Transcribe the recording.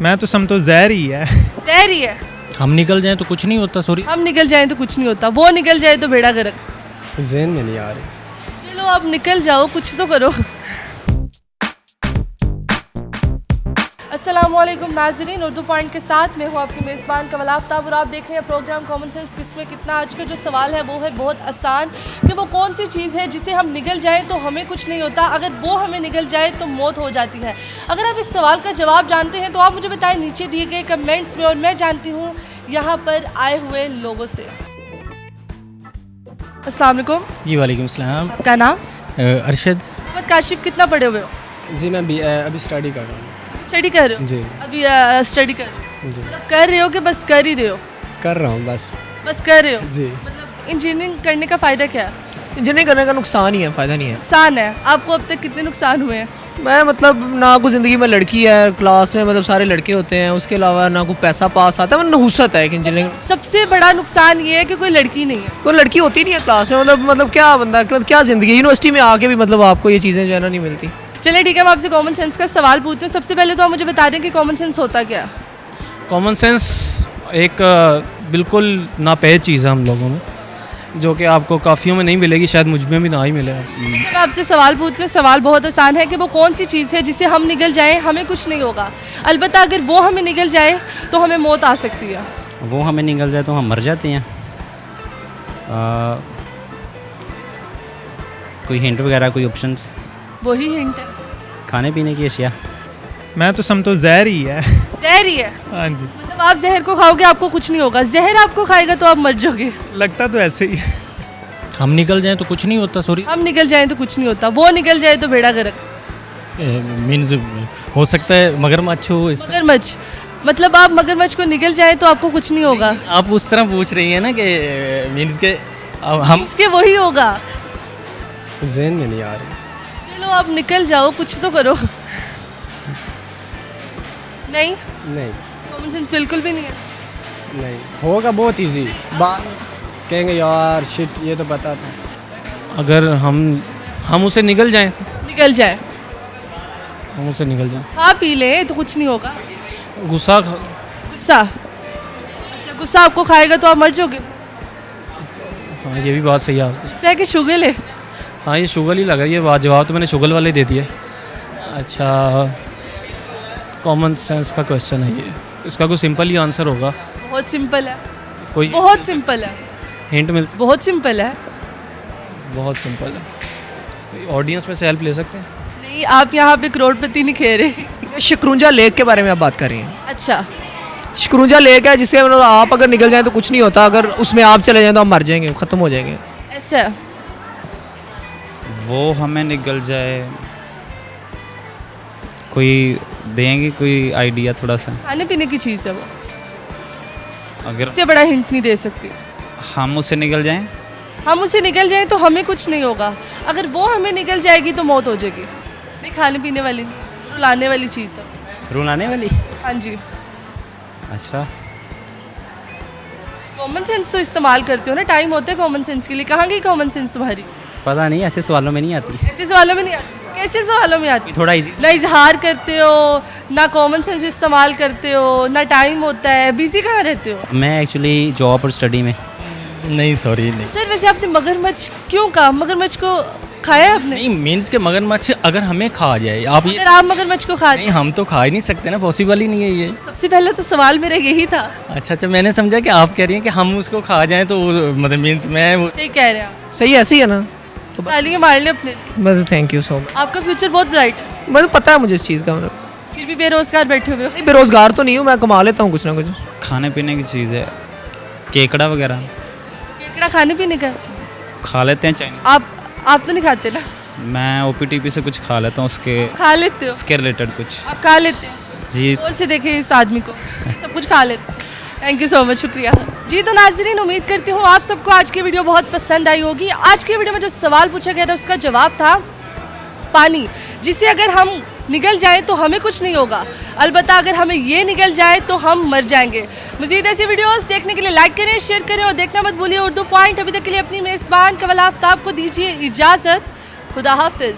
मैं तो समझता हूँ जहर ही है। जहर ही है। हम निकल जाएं तो कुछ नहीं होता। सॉरी, हम निकल जाएं तो कुछ नहीं होता, वो निकल जाए तो बेड़ा गर्क। ज़हन में नहीं आ रही। चलो आप निकल जाओ, कुछ तो करो। अस्सलामुअलैकुम नाज़रीन, उर्दू पॉइंट के साथ मैं हूँ आपकी मेज़बान कमल आफ्ताब और आप देख रहे हैं प्रोग्राम कॉमन सेंस किसमें कितना। आज का जो सवाल है वो है बहुत आसान कि वो कौन सी चीज़ है जिसे हम निगल जाएं तो हमें कुछ नहीं होता, अगर वो हमें निगल जाए तो मौत हो जाती है। अगर आप इस सवाल का जवाब जानते हैं तो आप मुझे बताएं नीचे दिए गए कमेंट्स में, और मैं जानती हूँ यहाँ पर आए हुए लोगों से। अस्सलाम वालेकुम। जी वालेकुम सलाम। आपका नाम? अरशद। मोहम्मद काशिफ, कितना पढ़े हुए हो? जी मैं अभी स्टडी कर रहा हूँ। स्टडी कर रहे हो? जी अभी स्टडी कर रहे हो? जी मतलब कर रहे हो कि बस कर ही रहे हो? कर रहा हूँ बस कर रहे हो? जी। मतलब इंजीनियरिंग करने का फ़ायदा क्या है? इंजीनियरिंग करने का नुकसान ही है, फ़ायदा नहीं है। नुकसान है। आपको अब तक कितने नुकसान हुए हैं? मैं मतलब ना कोई ज़िंदगी में लड़की है, क्लास में मतलब सारे लड़के होते हैं, उसके अलावा ना कोई पैसा पास आता है, मतलब नहुसत है कि इंजीनियरिंग। सबसे बड़ा नुकसान ये है कि कोई लड़की नहीं है। कोई लड़की होती नहीं है क्लास में, मतलब क्या बंदा, क्या ज़िंदगी। यूनिवर्सिटी में आके भी मतलब आपको ये चीज़ें जो है ना नहीं मिलती। चलिए ठीक है, मैं आपसे कॉमन सेंस का सवाल पूछती हूँ। सबसे पहले तो आप मुझे बता दें कि कॉमन सेंस होता क्या है? कॉमन सेंस एक बिल्कुल नापैद चीज़ है हम लोगों में, जो कि आपको काफ़ियों में नहीं मिलेगी, शायद मुझ में भी ना ही मिले। मैं आपसे सवाल पूछती हूँ, सवाल बहुत आसान है कि वो कौन सी चीज़ है जिसे हम निगल जाएं हमें कुछ नहीं होगा, अलबत्ता अगर वो हमें निगल जाए तो हमें मौत आ सकती है। वो हमें निकल जाए तो हम मर जाते हैं। कोई हिंट वगैरह, कोई ऑप्शंस? वही हिंट है। खाने पीने की अशिया। मैं तो समझता हूँ जहर ही है। जहर ही है। हाँ जी, मतलब आप जहर को खाओगे आपको कुछ नहीं होगा, जहर आपको खाएगा तो आप मर जाओगे। लगता तो ऐसे ही है। हम निकल जाएं तो कुछ नहीं होता। सॉरी, हम निकल जाएं तो कुछ नहीं होता, वो निकल जाए तो बेड़ा गर्क। मीन्स हो सकता है मगरमच्छ हो इस तरह। मगरमच्छ, मतलब आप मगरमच्छ को निकल जाए तो आपको कुछ नहीं होगा। आप उस तरह पूछ रही हैं ना कि मीन्स के हम इसके वही होगा। ज़हन में नहीं आ रही। चलो आप निकल जाओ, कुछ तो करो। नहीं, नहीं कॉमन सेंस बिल्कुल भी नहीं है। नहीं होगा, बहुत इजी बात। कहेंगे यार शिट, ये तो पता था। अगर हम उसे निकल जाएं तो निकल जाए, हम उसे निकल जाएं। खा पी ले तो कुछ नहीं होगा। गुस्सा गुस्सा, अच्छा गुस्सा आपको खाएगा तो आप मर जाओगे। हाँ, ये भी बात सही है आपकी। गुस्सा है कि शुगर है? हाँ, ये शुगल ही लगा। ये बात जवाब तो मैंने शुगल वाले दे दिए। अच्छा, कॉमन सेंस का क्वेश्चन है ये, इसका कोई सिंपल ही आंसर होगा। बहुत सिंपल है, कोई बहुत सिंपल है, हिंट मिल? बहुत सिंपल है। बहुत सिंपल है। कोई ऑडियंस में से हेल्प ले सकते हैं? नहीं, आप यहाँ पे करोड़पति नहीं खेल रहे। शकरुंजा लेक के बारे में आप बात कर रही हैं। अच्छा, शकरुंजा लेक है जिसके मतलब आप अगर निकल जाएं तो कुछ नहीं होता, अगर उसमें आप चले जाएं तो आप मर जाएंगे, ख़त्म हो जाएंगे। ऐसा है। वो हमें निकल जाए, कोई देंगे कोई आइडिया थोड़ा सा? खाने पीने की चीज़ है वो, अगर इससे बड़ा हिंट नहीं दे सकती। हम उससे निकल जाएं, हम उसे निकल जाएं तो हमें कुछ नहीं होगा, अगर वो हमें निकल जाएगी तो मौत हो जाएगी। नहीं, खाने पीने वाली नहीं, रुलाने वाली चीज़ है। रुलाने वाली? हाँ जी। अच्छा, कॉमन सेंस तो इस्तेमाल करते हो ना, टाइम होता है कॉमन सेंस के लिए। कहाँ गई कॉमन सेंस तुम्हारी? पता नहीं, ऐसे सवालों में नहीं आती। ऐसे सवालों में नहीं आती? कैसे सवालों में आती? थोड़ा इजी। ना इजहार करते हो, ना कॉमन सेंस इस्तेमाल करते हो, ना टाइम होता है, बिजी कहाँ रहते हो? मैं एक्चुअली जॉब और स्टडी में। नहीं सॉरी, नहीं। सर वैसे आपने मगरमच्छ क्यों कहा? मगरमच्छ को खाया आपने? नहीं, मीन्स के मगरमच्छ अगर हमें खा जाए, आप ये अगर आप मगरमच्छ को खा नहीं, हम तो खा ही नहीं सकते ना, पॉसिबल ही नहीं है ये। सबसे पहले तो सवाल मेरा यही था। अच्छा, मैंने समझा कि आप कह रही हैं कि हम उसको खा जाएं तो मतलब मीन्स मैं सही कह रहे हैं आप। सही ऐसे ही है ना, तो तालियां मार ले अपने। बस थैंक यू सो मच। आपका फ्यूचर बहुत ब्राइट है, मतलब पता है मुझे इस चीज़ का, मतलब फिर भी बेरोजगार बैठे हुए हो। नहीं, बेरोज़गार तो नहीं हूँ, मैं कमा लेता हूँ कुछ ना कुछ। खाने पीने की चीज़ है, केकड़ा वगैरह केकड़ा खाने पीने का? खा लेते हैं। चाइनीज आप तो नहीं खाते ना? मैं ओपीटीपी से कुछ खा लेता हूँ, खा लेते हो? उसके रिलेटेड कुछ। आप खा लेते हो? जी, और से देखे इस आदमी को, सब कुछ खा लेते। थैंक यू सो मच, शुक्रिया। जी तो नाज़रीन, उम्मीद करती हूँ आप सबको आज की वीडियो बहुत पसंद आई होगी। आज की वीडियो में जो सवाल पूछा गया था उसका जवाब था पानी, जिसे अगर हम निकल जाए तो हमें कुछ नहीं होगा, अलबत्ता अगर हमें ये निकल जाए तो हम मर जाएंगे। मज़ीद ऐसी वीडियोस देखने के लिए लाइक करें, शेयर करें और देखना मत भूलिए उर्दू पॉइंट। अभी तक के लिए अपनी मेज़बान कमल आफ्ताब को दीजिए इजाज़त। खुदा हाफिज़।